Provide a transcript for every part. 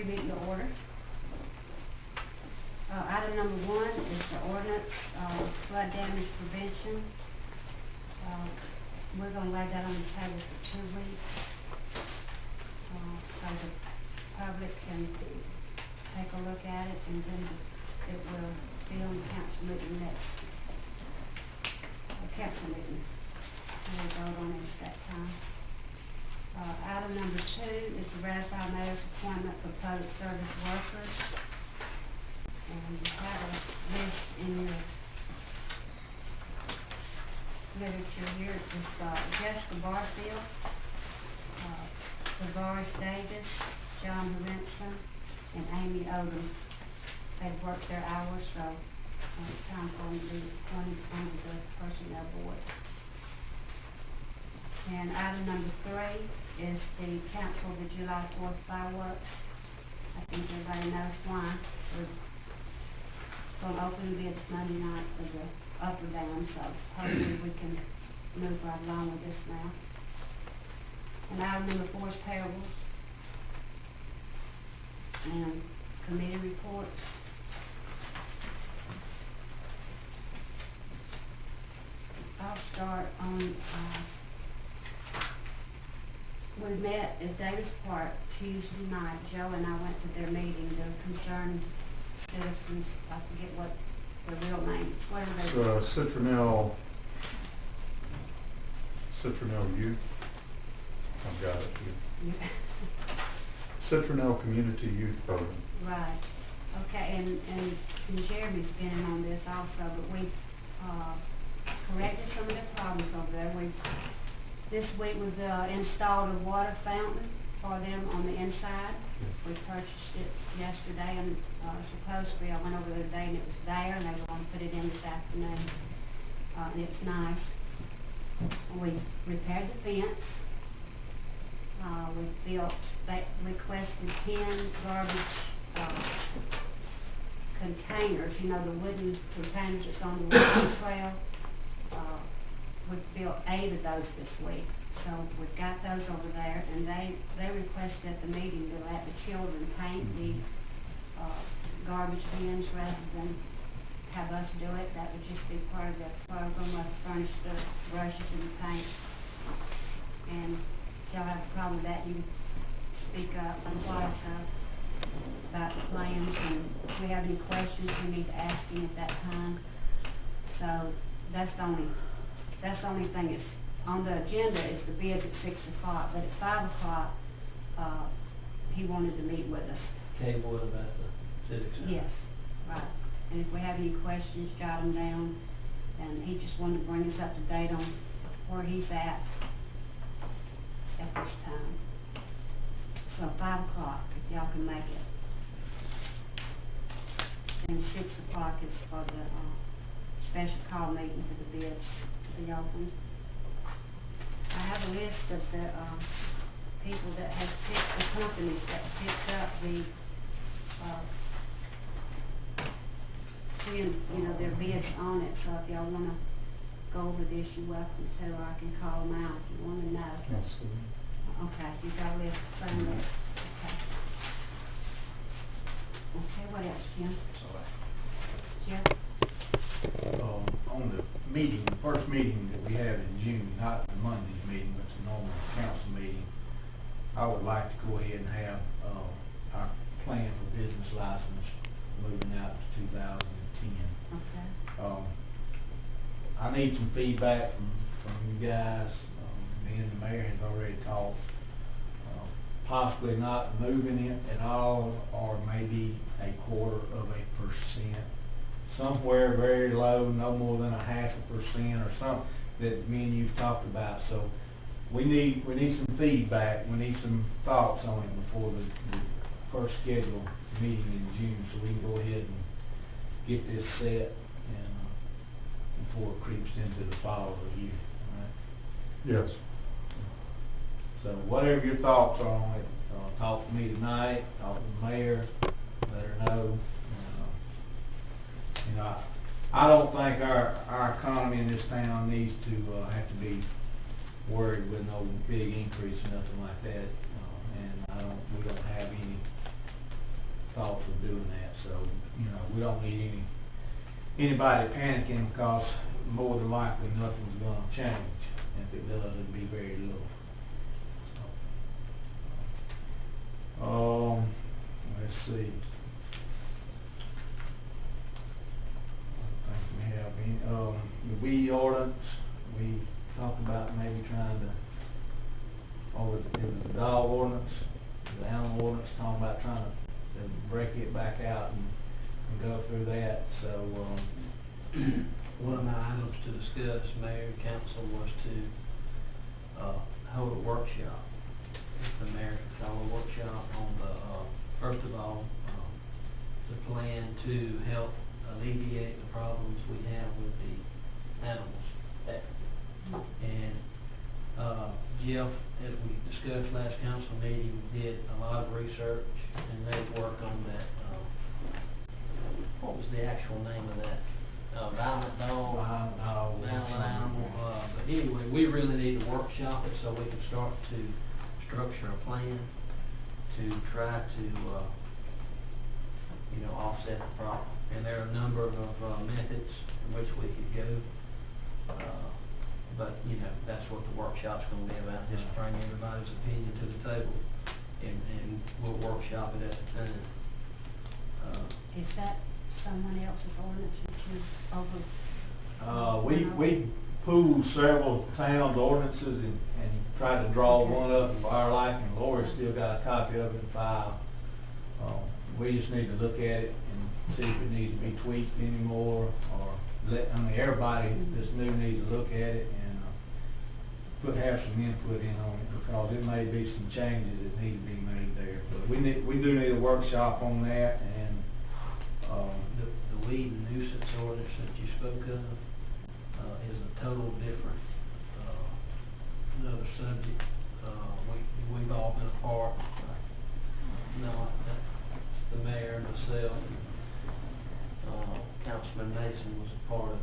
three meeting to order. Item number 1 is the ordinance, flood damage prevention. We're going to lay that on the table for 2 weeks, so the public can take a look at it, and then it will be on the council meeting next, council meeting. We'll vote on it at that time. Item number 2 is to ratify mayor's appointment for public service workers. And you have a list in your literature here. It's Jessica Barfield, Tavares Davis, John Lorenzen, and Amy Odom. They've worked their hours, so it's time for them to be appointed under the personnel board. And item number 3 is the cancel of the July 4th fireworks. I think everybody knows why. We're going to open bids Monday night for the upper dam, so hopefully we can move right along with this now. And item number 4 is payables and committee reports. I'll start on, we met at Davis Park Tuesday night. Joe and I went to their meeting, the concerned citizens, I forget what the real name, what are they? Citronelle Youth. I've got it here. Citronelle Community Youth Program. Right. Okay, and Jeremy's been in on this also, but we corrected some of the problems over there. This week we've installed a water fountain for them on the inside. We purchased it yesterday, and supposedly I went over there today and it was there, and they were going to put it in this afternoon. It's nice. We repaired the fence. We requested 10 garbage containers, you know, the wooden containers that's on the walking trail. We built 8 of those this week. So we've got those over there, and they requested at the meeting to let the children paint the garbage bins rather than have us do it. That would just be part of the program. Let's furnish the brushes and the paint. And if y'all have a problem with that, you can speak up and apply stuff about the plans, and if we have any questions, we need to ask him at that time. So that's the only thing is on the agenda is the bids at 6 o'clock, but at 5 o'clock, he wanted to meet with us. Okay, what about the civic center? Yes, right. And if we have any questions, jot them down. And he just wanted to bring us up to date on where he's at this time. So 5 o'clock, if y'all can make it. And 6 o'clock is for the special call meeting for the bids to be opened. I have a list of the people that has picked, the companies that's picked up the, their bids on it. So if y'all want to go over this, you're welcome to, or I can call them out if you want to know. Absolutely. Okay, you got a list, same list. Okay. Okay, what else, Jim? Jeff? On the meeting, the first meeting that we have in June, not the Monday's meeting, but the normal council meeting, I would like to go ahead and have our plan for business license moving out to 2010. Okay. I need some feedback from you guys. Me and the mayor has already talked. Possibly not moving it at all, or maybe 0.25%. Somewhere very low, no more than 0.5% or something that me and you've talked about. So we need some feedback. We need some thoughts on it before the first scheduled meeting in June, so we can go ahead and get this set and before it creeps into the fall of the year. All right? Yes. So whatever your thoughts are on it, talk to me tonight, talk to the mayor, let her know. I don't think our economy in this town needs to have to be worried with no big increase or nothing like that. And we don't have any thoughts of doing that, so, you know, we don't need anybody panicking, because more than likely nothing's gonna change. If it does, it'll be very little. So, let's see. I think we have any, the weed ordinance, we talked about maybe trying to, or it was the dog ordinance, the animal ordinance, talking about trying to break it back out and go through that, so, One of my items to discuss, Mayor and Council, was to hold a workshop. If the mayor could call a workshop on the, first of all, the plan to help alleviate the problems we have with the animals there. And Jeff, as we discussed last council meeting, did a lot of research and made work on that. What was the actual name of that? Violent dog, violent animal. But anyway, we really need to workshop it so we can start to structure a plan to try to, you know, offset the problem. And there are a number of methods in which we could go. But, you know, that's what the workshop's going to be about, just bring everybody's opinion to the table, and we'll workshop it at the time. Is that someone else's ordinance that you over? We pooled several towns' ordinances and tried to draw one up for our liking. Lori's still got a copy of it in file. We just need to look at it and see if it needs to be tweaked anymore, or everybody that's new needs to look at it and have some input in on it, because it may be some changes that need to be made there. But we do need a workshop on that, and The weed and nuisance ordinance that you spoke of is a total different, another subject. We've all been a part. The mayor, myself, Councilman Mason was a part of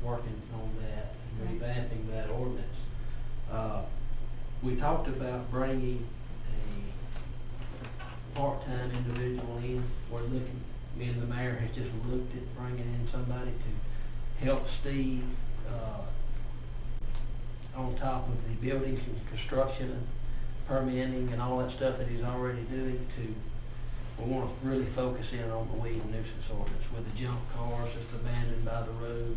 working on that and revamping that ordinance. We talked about bringing a part-time individual in. We're looking. Me and the mayor has just looked at bringing in somebody to help Steve on top of the buildings and construction and permitting and all that stuff that he's already doing. We want to really focus in on the weed and nuisance ordinance with the junk cars that's abandoned by the road.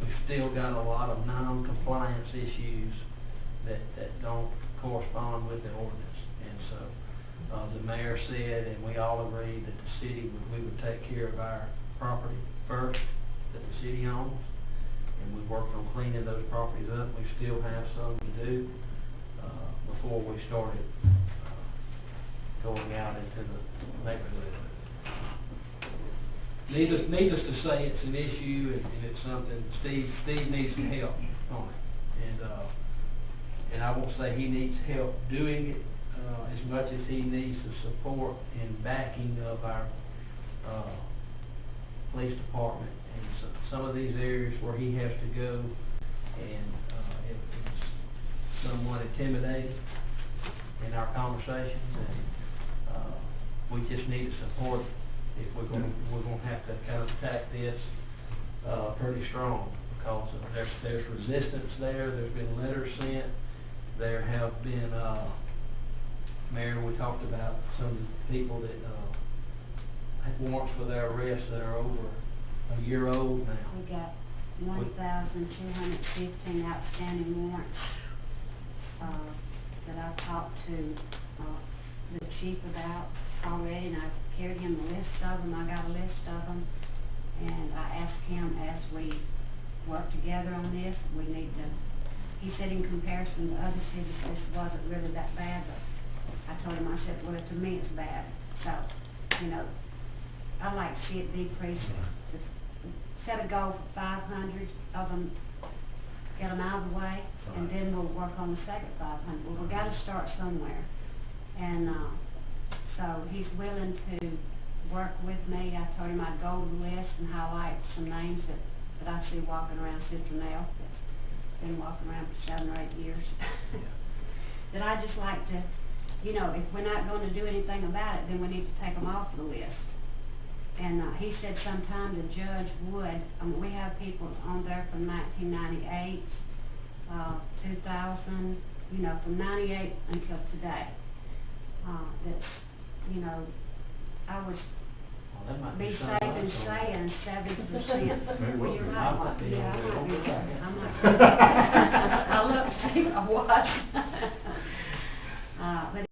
We've still got a lot of non-compliance issues that don't correspond with the ordinance, and so the mayor said, and we all agreed, that the city we would take care of our property first that the city owns, and we worked on cleaning those properties up. We still have some to do before we started going out into the neighborhood. Needless to say, it's an issue, and it's something Steve needs some help on it, and I won't say he needs help doing it as much as he needs the support and backing of our police department. And so some of these areas where he has to go, and it's somewhat intimidating in our conversations, and we just need to support it. If we're going to have to kind of attack this pretty strong, because there's resistance there. There's been letters sent. There have been, Mayor, we talked about some of the people that had warrants for their arrest that are over a year old now. We got 1,215 outstanding warrants that I've talked to the chief about already, and I've carried him a list of them. I got a list of them, and I asked him as we work together on this, we need to, he said in comparison to other cities, this wasn't really that bad, but I told him, I said, well, to me it's bad. So, you know, I like to see it decrease. To set a goal for 500 of them, get them out of the way, and then we'll work on the second 500. Well, we've got to start somewhere. And so he's willing to work with me. I told him I'd go over the list and highlight some names that I see walking around Citronelle, that's been walking around for 7 or 8 years, that I just like to you know, if we're not gonna do anything about it, then we need to take them off the list. And, he said sometime the judge would, we have people on there from 1998, 2000, you know, from 98 until today. That's, you know, I would Well, that might be be safe something in else on saying 70%. May well You're be. right, I might be yeah, over I might be, there. I'm not. I looked, see, I was. But